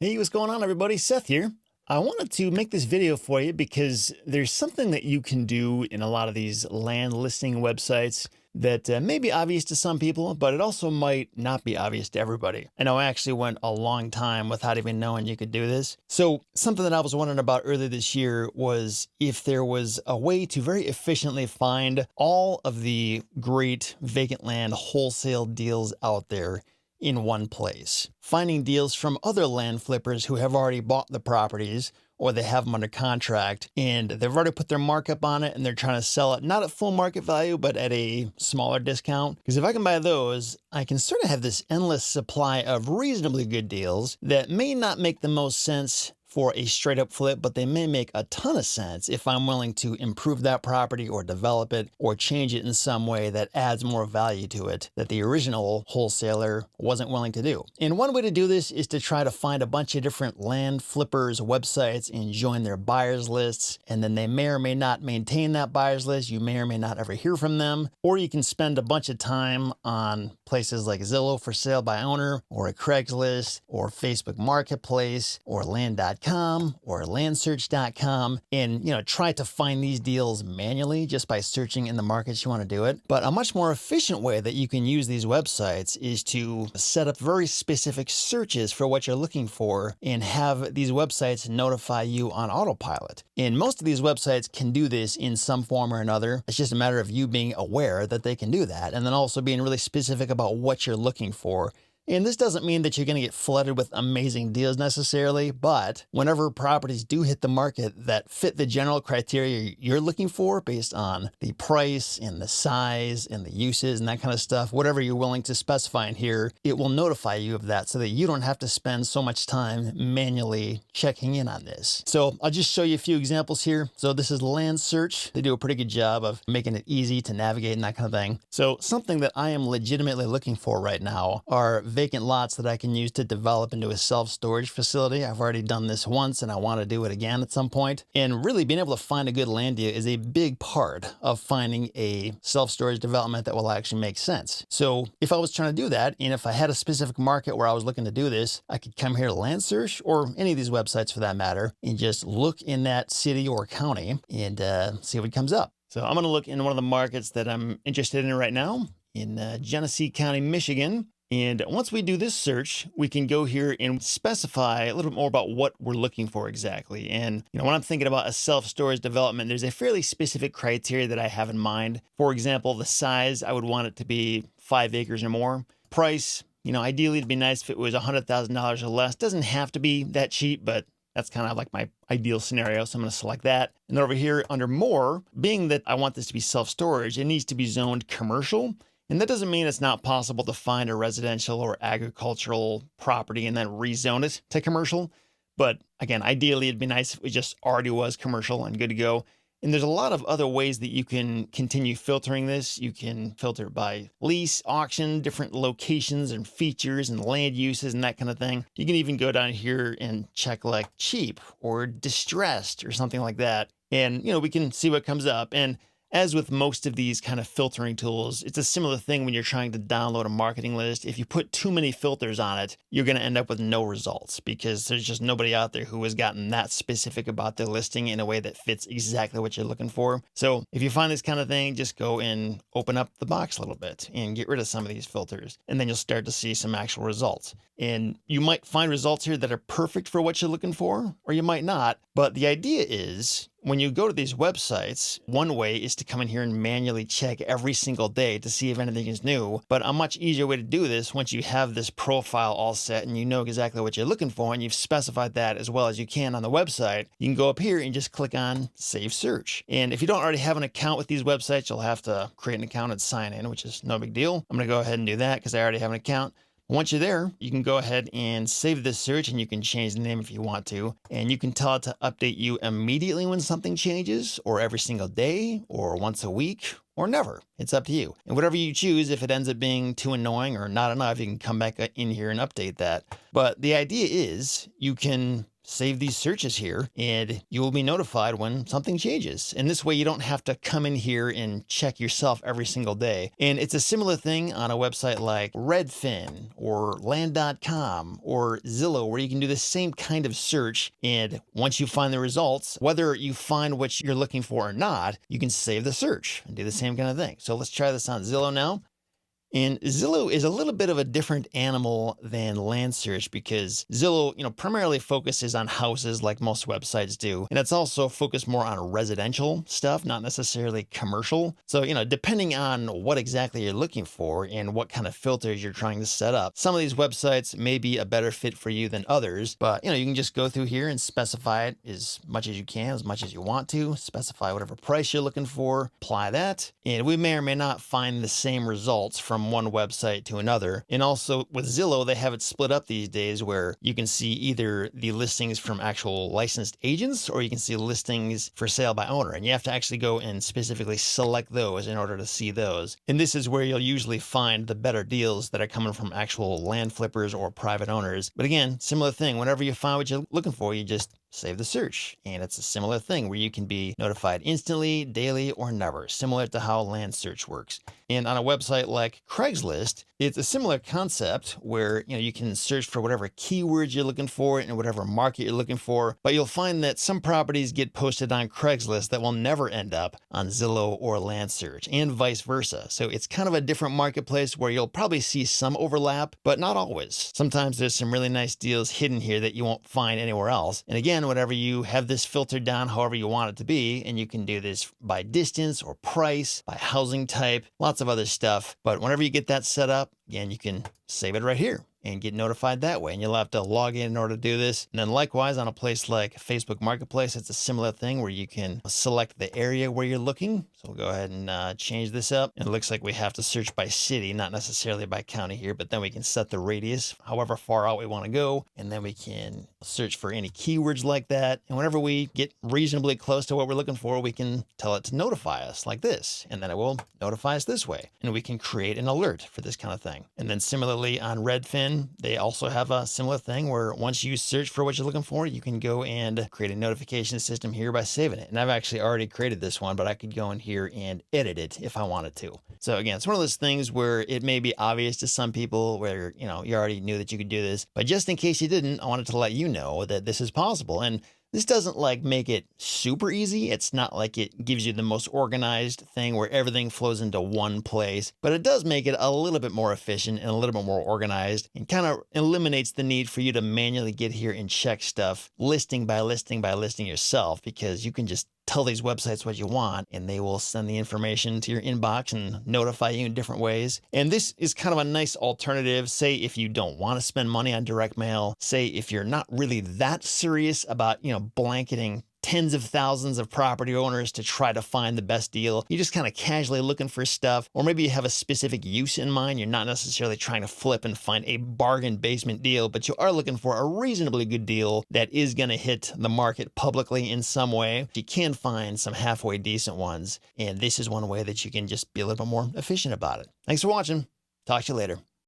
Hey, what's going on, everybody? Seth here. I wanted to make this video for you because there's something that you can do in a lot of these land listing websites that may be obvious to some people, but it also might not be obvious to everybody. I know I actually went a long time without even knowing you could do this. So something that I was wondering about earlier this year was if there was a way to very efficiently find all of the great vacant land wholesale deals out there in one place. Finding deals from other land flippers who have already bought the properties or they have them under contract and they've already put their markup on it and they're trying to sell it not at full market value but at a smaller discount. Because if I can buy those, I can sort of have this endless supply of reasonably good deals that may not make the most sense for a straight up flip, but they may make a ton of sense if I'm willing to improve that property or develop it or change it in some way that adds more value to it that the original wholesaler wasn't willing to do. And one way to do this is to try to find a bunch of different land flippers websites and join their buyers lists. And then they may or may not maintain that buyers list. You may or may not ever hear from them. Or you can spend a bunch of time on places like Zillow for sale by owner or a Craigslist or Facebook Marketplace or land.com or landsearch.com and try to find these deals manually just by searching in the markets you want to do it. But a much more efficient way that you can use these websites is to set up very specific searches for what you're looking for and have these websites notify you on autopilot. And most of these websites can do this in some form or another. It's just a matter of you being aware that they can do that and then also being really specific about what you're looking for. And this doesn't mean that you're going to get flooded with amazing deals necessarily, but whenever properties do hit the market that fit the general criteria you're looking for based on the price and the size and the uses and that kind of stuff, whatever you're willing to specify in here, it will notify you of that so that you don't have to spend so much time manually checking in on this. So I'll just show you a few examples here. So this is LandSearch. They do a pretty good job of making it easy to navigate and that kind of thing. So something that I am legitimately looking for right now are vacant lots that I can use to develop into a self-storage facility. I've already done this once and I want to do it again at some point. And really being able to find a good land deal is a big part of finding a self-storage development that will actually make sense. So if I was trying to do that, and if I had a specific market where I was looking to do this, I could come here to LandSearch or any of these websites for that matter, and just look in that city or county and see what comes up. So I'm going to look in one of the markets that I'm interested in right now in Genesee County, Michigan. And once we do this search, we can go here and specify a little bit more about what we're looking for exactly. And when I'm thinking about a self-storage development, there's a fairly specific criteria that I have in mind. For example, the size, I would want it to be 5 acres or more. Price, ideally it'd be nice if it was $100,000 or less. Doesn't have to be that cheap, but that's kind of like my ideal scenario. So I'm going to select that. And then over here under more, being that I want this to be self-storage, it needs to be zoned commercial. And that doesn't mean it's not possible to find a residential or agricultural property and then rezone it to commercial. But again, ideally, it'd be nice if it just already was commercial and good to go. And there's a lot of other ways that you can continue filtering this. You can filter by lease, auction, different locations and features and land uses and that kind of thing. You can even go down here and check like cheap or distressed or something like that. And, we can see what comes up. And as with most of these kind of filtering tools, it's a similar thing when you're trying to download a marketing list. If you put too many filters on it, you're going to end up with no results because there's just nobody out there who has gotten that specific about their listing in a way that fits exactly what you're looking for. So if you find this kind of thing, just go and open up the box a little bit and get rid of some of these filters. And then you'll start to see some actual results. And you might find results here that are perfect for what you're looking for, or you might not. But the idea is, when you go to these websites, one way is to come in here and manually check every single day to see if anything is new. But a much easier way to do this, once you have this profile all set and you know exactly what you're looking for and you've specified that as well as you can on the website, you can go up here and just click on Save Search. And if you don't already have an account with these websites, you'll have to create an account and sign in, which is no big deal. I'm going to go ahead and do that because I already have an account. Once you're there, you can go ahead and save this search and you can change the name if you want to. And you can tell it to update you immediately when something changes, or every single day, or once a week, or never. It's up to you. And whatever you choose, if it ends up being too annoying or not enough, you can come back in here and update that. But the idea is you can save these searches here, and you will be notified when something changes. And this way you don't have to come in here and check yourself every single day. And it's a similar thing on a website like Redfin or land.com or Zillow, where you can do the same kind of search. And once you find the results, whether you find what you're looking for or not, you can save the search and do the same kind of thing. So let's try this on Zillow now. And Zillow is a little bit of a different animal than LandSearch because Zillow, primarily focuses on houses like most websites do. And it's also focused more on residential stuff, not necessarily commercial. So, depending on what exactly you're looking for and what kind of filters you're trying to set up, some of these websites may be a better fit for you than others. But, you can just go through here and specify it as much as you can, as much as you want to, specify whatever price you're looking for, apply that. And we may or may not find the same results from one website to another. And also with Zillow, they have it split up these days where you can see either the listings from actual licensed agents or you can see listings for sale by owner. And you have to actually go and specifically select those in order to see those. And this is where you'll usually find the better deals that are coming from actual land flippers or private owners. But again, similar thing, whenever you find what you're looking for, you just save the search. And it's a similar thing where you can be notified instantly, daily, or never, similar to how LandSearch works. And on a website like Craigslist, it's a similar concept where you can search for whatever keywords you're looking for in whatever market you're looking for, but you'll find that some properties get posted on Craigslist that will never end up on Zillow or LandSearch, and vice versa. So it's kind of a different marketplace where you'll probably see some overlap, but not always. Sometimes there's some really nice deals hidden here that you won't find anywhere else. And again, whenever you have this filtered down however you want it to be, and you can do this by distance or price, by housing type, lots of other stuff. But whenever you get that set up, again, you can save it right here and get notified that way. And you'll have to log in order to do this. And then likewise, on a place like Facebook Marketplace, it's a similar thing where you can select the area where you're looking. So we'll go ahead and change this up. And it looks like we have to search by city, not necessarily by county here, but then we can set the radius, however far out we want to go. And then we can search for any keywords like that. And whenever we get reasonably close to what we're looking for, we can tell it to notify us like this. And then it will notify us this way. And we can create an alert for this kind of thing. And then similarly on Redfin, they also have a similar thing where once you search for what you're looking for, you can go and create a notification system here by saving it. And I've actually already created this one, but I could go in here and edit it if I wanted to. So again, it's one of those things where it may be obvious to some people where, you already knew that you could do this, but just in case you didn't, I wanted to let you know that this is possible. And this doesn't make it super easy. It's not like it gives you the most organized thing where everything flows into one place, but it does make it a little bit more efficient and a little bit more organized and kind of eliminates the need for you to manually get here and check stuff listing by listing by listing yourself, because you can just tell these websites what you want and they will send the information to your inbox and notify you in different ways. And this is kind of a nice alternative. Say if you don't want to spend money on direct mail, say if you're not really that serious about, blanketing tens of thousands of property owners to try to find the best deal. You're just kind of casually looking for stuff, or maybe you have a specific use in mind. You're not necessarily trying to flip and find a bargain basement deal, but you are looking for a reasonably good deal that is going to hit the market publicly in some way. You can find some halfway decent ones, and this is one way that you can just be a little bit more efficient about it. Thanks for watching. Talk to you later.